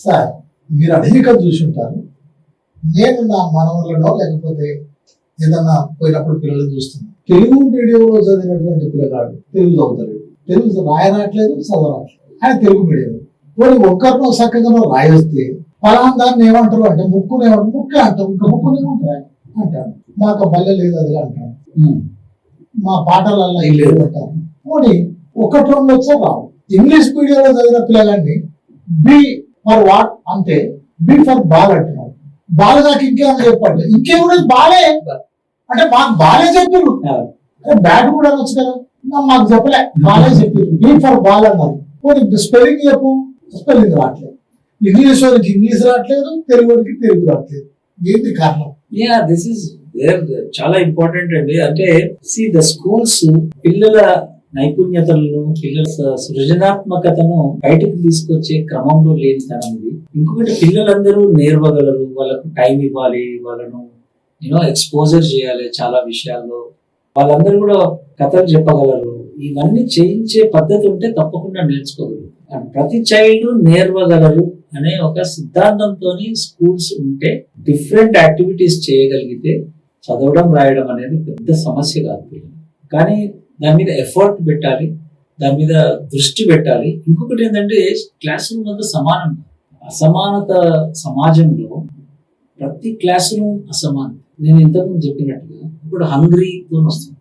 Sir మీరు అనేక చూసుంటారు. నేను నా మనవళ్ళలో లేకపోతే ఏదన్నా పోయినప్పుడు పిల్లలు చూస్తున్నాను. తెలుగు మీడియంలో చదివినటువంటి పిల్లగాడు తెలుగు చదువుతాడు, తెలుగు రాయరాట్లేదు, చదవరాట్లేదు. ఆయన తెలుగు మీడియం పోనీ ఒక్కరినో చక్కగానో రాయొస్తే పలానా దాన్ని ఏమంటారు అంటే ముక్కునే ముక్కే అంటాం, ఇంకా ముక్కునేమంటారు అంటాడు. మాకు బల్లె లేదు అది అంటాడు, మా పాటలల్లో ఇది లేదు అంటారు. పోనీ ఒకటి రెండు వచ్చా రావు. ఇంగ్లీష్ మీడియంలో చదివిన పిల్లగాన్ని బి ఫర్ వాట్ అంటే బి ఫర్ బాల్ అంటున్నాడు. బాల్ నాకు ఇంకేమో చెప్పండి, ఇంకేమున్నది బాలే అంటే మాకు బాలే చెప్పారు. బ్యాట్ కూడా అనొచ్చు కదా, మాకు చెప్పలే బాలే చెప్పారు. బి ఫర్ బాల్ అన్నారు. స్పెల్లింగ్ చెప్పు, స్పెల్లింగ్ రావట్లేదు. ఇంగ్లీష్ వారికి ఇంగ్లీష్ రావట్లేదు, తెలుగు వారికి తెలుగు రావట్లేదు. ఏంటి కారణం? దిస్ ఇస్ చాలా ఇంపార్టెంట్ అండి. అంటే ద స్కూల్స్ పిల్లల నైపుణ్యతలను, పిల్లల సృజనాత్మకతను బయటకు తీసుకొచ్చే క్రమంలో లేనితనం ఇది. ఇంకొకటి, పిల్లలందరూ నేర్వగలరు, వాళ్ళకు టైం ఇవ్వాలి, వాళ్ళను ఎక్స్పోజర్ చేయాలి చాలా విషయాల్లో. వాళ్ళందరూ కూడా కథలు చెప్పగలరు. ఇవన్నీ చేయించే పద్ధతి ఉంటే తప్పకుండా నేర్చుకోగలరు. ప్రతి చైల్డ్ నేర్వగలరు అనే ఒక సిద్ధాంతంతో స్కూల్స్ ఉంటే, డిఫరెంట్ యాక్టివిటీస్ చేయగలిగితే చదవడం రాయడం అనేది పెద్ద సమస్య కాదు పిల్లలు. కానీ దాని మీద ఎఫర్ట్ పెట్టాలి, దాని మీద దృష్టి పెట్టాలి. ఇంకొకటి ఏంటంటే, క్లాస్ రూమ్ అంతా సమానం. అసమానత సమాజంలో ప్రతి క్లాస్ రూమ్ అసమానం. నేను ఇంతకుముందు చెప్పినట్టుగా ఇప్పుడు హంగ్రీతో వస్తుంది,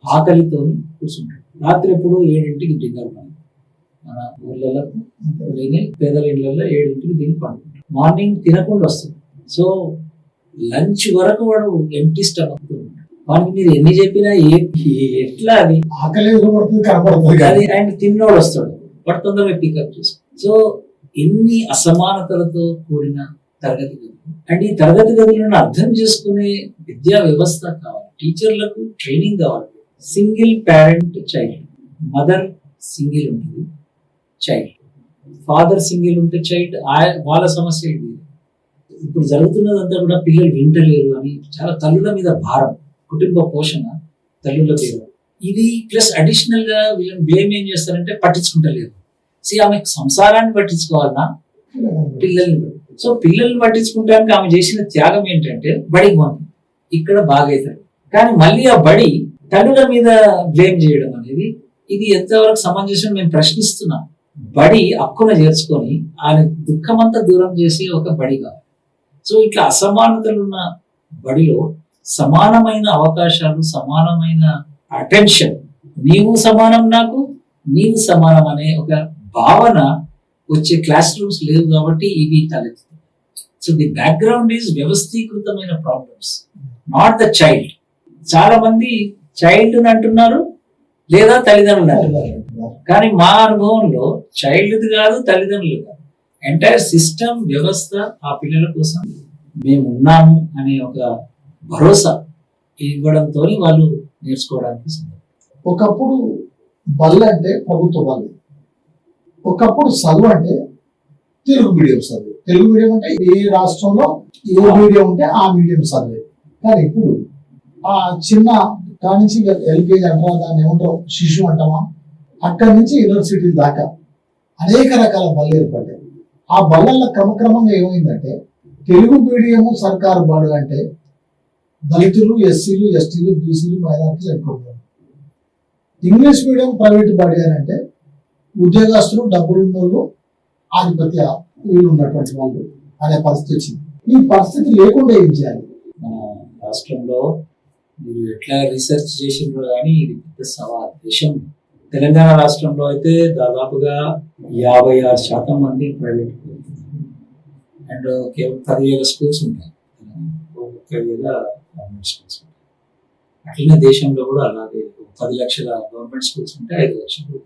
ఆకలితో కూర్చుంటాడు. రాత్రి ఎప్పుడు 7ంటికి డిన్నర్. మన ఊళ్ళలో పేదల ఇళ్లలో 7ంటికి తిని పడుకుంటాడు. మార్నింగ్ తినకుండా వస్తుంది. సో లంచ్ వరకు వాడు ఎంటీ స్టమక్ ఉంటాడు. వాడికి మీరు ఎన్ని చెప్పినా ఎట్లా అది ఆకలి కనపడుతుంది. అండ్ తిన్నోడు వస్తాడు, వాడు తొందరగా పికప్ చేసుకో. సో ఎన్ని అసమానతలతో కూడిన తరగతి గదులు. అండ్ ఈ తరగతి గదులను అర్థం చేసుకునే విద్యా వ్యవస్థ కావాలి. టీచర్లకు ట్రైనింగ్ కావాలి. Single parent child, mother single ఉంటుంది చైల్డ్, ఫాదర్ సింగిల్ ఉంటే చైల్డ్, వాళ్ళ సమస్య ఇది. ఇప్పుడు జరుగుతున్నదంతా కూడా పిల్లలు వింటలేరు అని చాలా తల్లుల మీద భారం, కుటుంబ పోషణ తల్లుల మీద. ఇది ప్లస్ అడిషనల్ గా వీళ్ళని బ్లేమ్ ఏం చేస్తారంటే పట్టించుకుంటలేరు. ఆమె సంసారాన్ని పట్టించుకోవాలన్నా పిల్లల్ని. సో పిల్లల్ని పట్టించుకుంటానికి ఆమె చేసిన త్యాగం ఏంటంటే బడికి పంపి ఇక్కడ బాగైతాడు. కానీ మళ్ళీ ఆ బడి తల్లుల మీద బ్లేమ్ చేయడం అనేది ఇది ఎంతవరకు సమంజసం మేము ప్రశ్నిస్తున్నాం. బడి హక్కున చేర్చుకొని ఆయన దుఃఖమంతా దూరం చేసి ఒక బడి కావాలి. సో ఇట్లా అసమానతలున్న బడిలో సమానమైన అవకాశాలు, సమానమైన అటెన్షన్, నీవు సమానం నాకు, నీవు సమానం అనే ఒక భావన వచ్చే క్లాస్ రూమ్స్ లేవు కాబట్టి ఇవి తలెత్తుతాయి. సో ది బ్యాక్గ్రౌండ్ ఈజ్ వ్యవస్థీకృతమైన ప్రాబ్లమ్స్, నాట్ ద చైల్డ్. చాలా మంది చైల్డ్ అంటున్నారు లేదా తల్లిదండ్రులు అంటున్నారు. కానీ మా అనుభవంలో చైల్డ్ది కాదు, తల్లిదండ్రులు కాదు, ఎంటైర్ సిస్టమ్, వ్యవస్థ ఆ పిల్లల కోసం మేము ఉన్నాము అనే ఒక భరోసా ఇవ్వడంతో వాళ్ళు నేర్చుకోవడానికి. ఒకప్పుడు బళ్ళు అంటే ప్రభుత్వ బళ్ళు, ఒకప్పుడు చదువు అంటే తెలుగు మీడియం చదువు. తెలుగు మీడియం అంటే ఏ రాష్ట్రంలో ఏ మీడియం ఉంటే ఆ మీడియం చదివే. కానీ ఇప్పుడు ఆ చిన్న కాడి నుంచి ఎల్కేజీ అంటారా, దాన్ని ఏమంటారు శిశువు అంటామా, అక్కడి నుంచి యూనివర్సిటీ దాకా అనేక రకాల బళ్ళు ఏర్పడ్డాయి. ఆ బళ్ళల్లో క్రమక్రమంగా ఏమైందంటే, తెలుగు మీడియము సర్కారు బడు అంటే దళితులు, ఎస్సీలు, ఎస్టీలు, బీసీలు, మైనార్టీలు ఎక్కువ. ఇంగ్లీష్ మీడియం ప్రైవేట్ బడి అని అంటే ఉద్యోగస్తులు, డబ్బులున్నోళ్ళు, ఆధిపత్య వీళ్ళు ఉన్నటువంటి వాళ్ళు అనే పరిస్థితి వచ్చింది. ఈ పరిస్థితి లేకుండా ఏం చేయాలి? మన రాష్ట్రంలో మీరు ఎట్లా రీసెర్చ్ చేసిండ్రో కానీ ఇది పెద్ద సవాల్. దేశం తెలంగాణ రాష్ట్రంలో అయితే దాదాపుగా 56% మంది ప్రైవేట్ అండ్ కేవలం 10,000 స్కూల్స్ ఉంటాయి, 30,000 గవర్నమెంట్ స్కూల్స్ ఉంటాయి. అట్లనే దేశంలో కూడా అలాగే 10 లక్షల గవర్నమెంట్ స్కూల్స్ ఉంటాయి, 5 లక్షలు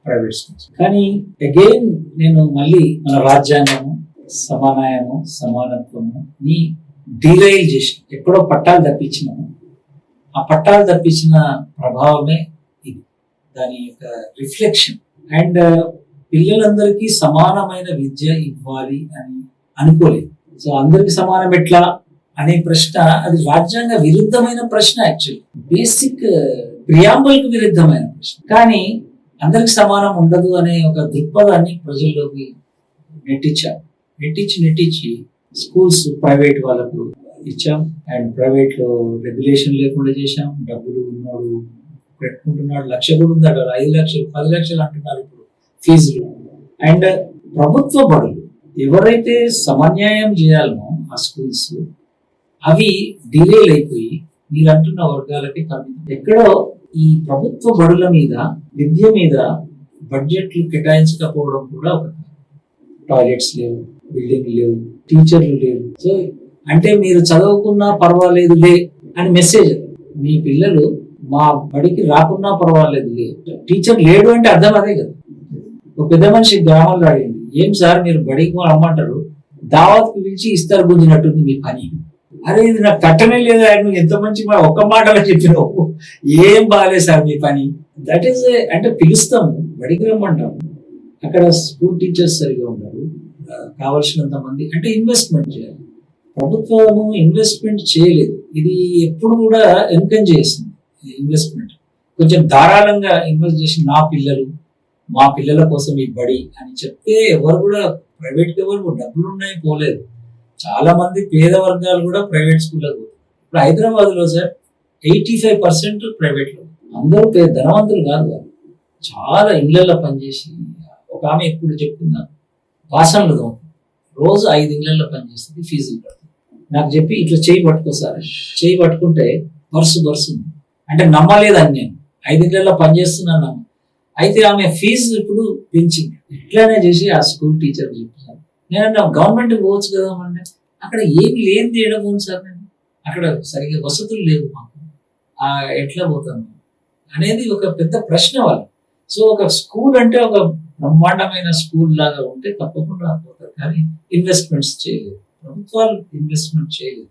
ప్రైవేట్ స్కూల్స్. కానీ అగైన్ నేను మళ్ళీ మన రాజ్యాంగము, సమానయము, సమానత్వము ని డిరైల్ చేసి ఎక్కడో పట్టాలు తప్పించినాము. ఆ పట్టాలు తప్పించిన ప్రభావమే ఇది, దాని యొక్క రిఫ్లెక్షన్. అండ్ పిల్లలందరికీ సమానమైన విద్య ఇవ్వాలి అని అనుకోలేదు. సో అందరికి సమానం ఎట్లా అనే ప్రశ్న అది రాజ్యాంగ విరుద్ధమైన ప్రశ్న. యాక్చువల్లీ బేసిక్ ప్రియాంబుల్ కు విరుద్ధమైన ప్రశ్న. కానీ అందరికి సమానం ఉండదు అనే ఒక దృక్పథాన్ని ప్రజల్లోకి నెట్టించారు. నెట్టించి స్కూల్స్ ప్రైవేట్ వాళ్ళకు ఇచ్చాం. అండ్ ప్రైవేట్ లో రెగ్యులేషన్ లేకుండా చేశాం. డబ్బులు ఉన్నాడు పెట్టుకుంటున్నాడు, 1,00,000 కూడా ఉందట, 5 లక్షలు 10 లక్షలు అంటున్నారు ఇప్పుడు ఫీజులు. అండ్ ప్రభుత్వ బడులు ఎవరైతే సమన్యాయం చేయాలనో ఆ స్కూల్స్ అవి డిలేలు అయిపోయి మీరు అంటున్న వర్గాలకి పరిమితం. ఎక్కడో ఈ ప్రభుత్వ బడుల మీద విద్య మీద బడ్జెట్లు కేటాయించకపోవడం కూడా ఒక టాయిలెట్స్ లేవు, బిల్డింగ్ లేవు, టీచర్లు లేవు. సో అంటే మీరు చదువుకున్నా పర్వాలేదు లే అని మెసేజ్. మీ పిల్లలు మా బడికి రాకున్నా పర్వాలేదు లే, టీచర్ లేడు అంటే అర్థం అదే కదా. ఒక పెద్ద మనిషి గ్రామంలో అడిగింది, ఏం సార్ మీరు బడికి రమ్మంటారు, దావత్కి పిలిచి ఇస్తారు గుంజినట్టుంది మీ పని. అరే ఇది నాకు కట్టనే లేదా, నువ్వు ఎంత మంచి ఒక్క మాటలో చెప్పినావు, ఏం బాగాలేదు సార్ మీ పని. దట్ ఈస్ అంటే పిలుస్తాము, బడికి రమ్మంటాము, అక్కడ స్కూల్ టీచర్స్ సరిగా ఉండరు, కావలసినంత మంది. అంటే ఇన్వెస్ట్మెంట్ చేయాలి. ప్రభుత్వము ఇన్వెస్ట్మెంట్ చేయలేదు. ఇది ఎప్పుడు కూడా ఎంకరేజ్ చేస్తుంది ఇన్వెస్ట్మెంట్. కొంచెం ధారాళంగా ఇన్వెస్ట్ చేసి మా పిల్లల కోసం ఈ బడి అని చెప్తే ఎవరు కూడా ప్రైవేట్కి ఎవరు డబ్బులు ఉన్నాయి పోలేదు. చాలా మంది పేద వర్గాలు కూడా ప్రైవేట్ స్కూళ్ళకు పోతారు. ఇప్పుడు హైదరాబాద్ లో సార్ 85% ప్రైవేట్ లో. అందరూ ధనవంతులు కాదు వాళ్ళు, చాలా ఇళ్లలో పనిచేసి. ఒక ఆమె ఎప్పుడు చెప్తున్నా వాసనలు తోముతుంది, రోజు 5 ఇళ్లలో పనిచేస్తుంది, ఫీజులు కడుతుంది. నాకు చెప్పి ఇట్లా చేయి పట్టుకోసారి, చేయి పట్టుకుంటే బరుసు అంటే నమ్మలేదని నేను 5 ఇళ్లలో పనిచేస్తున్నాను. అయితే ఆమె ఫీజు ఇప్పుడు పెంచింది. ఇట్లానే చేసి ఆ స్కూల్ టీచర్ చెప్తాను, నేను గవర్నమెంట్ పోవచ్చు కదా అంటే అక్కడ ఏమి లేని తీయడం సార్, నేను అక్కడ సరిగ్గా వసతులు లేవు మాకు, ఎట్లా పోతాను అనేది ఒక పెద్ద ప్రశ్న వాళ్ళు. సో ఒక స్కూల్ అంటే ఒక బ్రహ్మాండమైన స్కూల్ లాగా ఉంటే తప్పకుండా పోతారు, కానీ ఇన్వెస్ట్మెంట్స్ చేయలేదు, ప్రభుత్వాలు ఇన్వెస్ట్మెంట్ చేయలేదు.